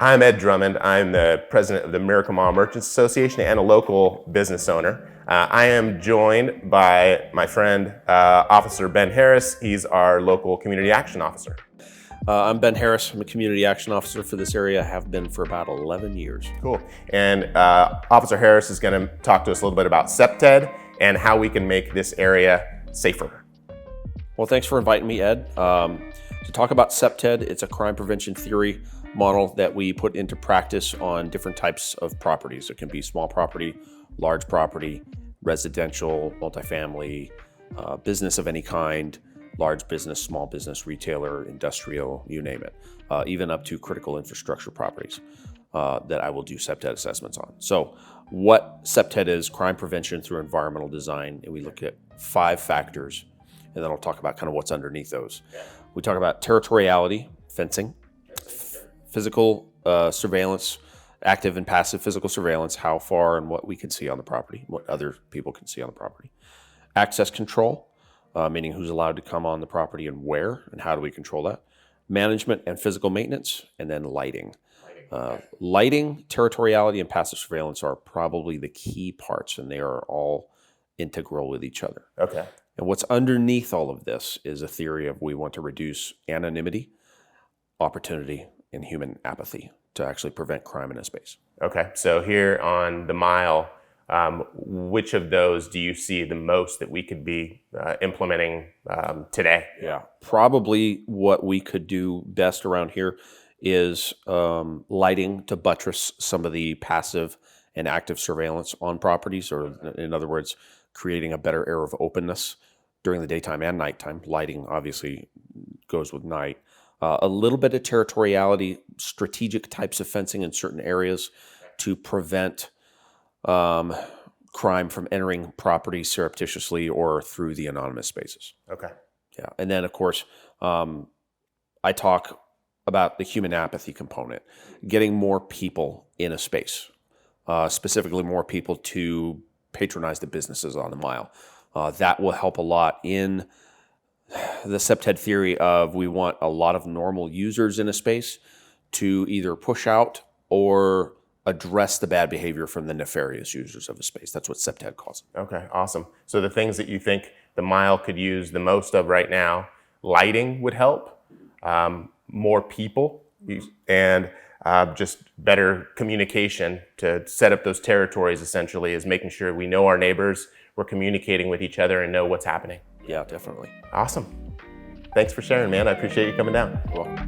I'm Ed Drummond. I'm the president of the Miracle Mile Merchants Association and a local business owner. I am joined by my friend, Officer Ben Harris. He's our local community action officer. I'm Ben Harris. I'm a community action officer for this area. I have been for about 11 years. Cool. And Officer Harris is going to talk to us a little bit about CPTED and how we can make this area safer. Well, thanks for inviting me, Ed. To talk about CPTED, it's a crime prevention theory model that we put into practice on different types of properties. It can be small property, large property, residential, multifamily, business of any kind, large business, small business, retailer, industrial, you name it, even up to critical infrastructure properties that I will do CPTED assessments on. So what CPTED is, crime prevention through environmental design, and we look at 5 factors, and then I'll talk about kind of what's underneath those. We talk about territoriality, fencing, physical surveillance, active and passive physical surveillance, how far and what we can see on the property, what other people can see on the property. Access control, meaning who's allowed to come on the property and where, and how do we control that. Management and physical maintenance, and then lighting. Lighting, territoriality, and passive surveillance are probably the key parts, and they are all integral with each other. Okay. And what's underneath all of this is a theory of we want to reduce anonymity, opportunity, and human apathy to actually prevent crime in a space. Okay, so here on the mile, which of those do you see the most that we could be implementing today? Yeah, probably what we could do best around here is lighting to buttress some of the passive and active surveillance on properties, or in other words, creating a better air of openness during the daytime and nighttime. Lighting obviously goes with night. A little bit of territoriality, strategic types of fencing in certain areas to prevent crime from entering property surreptitiously or through the anonymous spaces. Okay. Yeah, and then of course, I talk about the human apathy component, getting more people in a space, specifically more people to patronize the businesses on the mile. That will help a lot in the CPTED theory of we want a lot of normal users in a space to either push out or address the bad behavior from the nefarious users of a space. That's what CPTED calls it. Okay, awesome. So the things that you think the mile could use the most of right now, lighting would help, more people, and just better communication to set up those territories essentially is making sure we know our neighbors, we're communicating with each other and know what's happening. Yeah, definitely. Awesome. Thanks for sharing, man. I appreciate you coming down. You're welcome.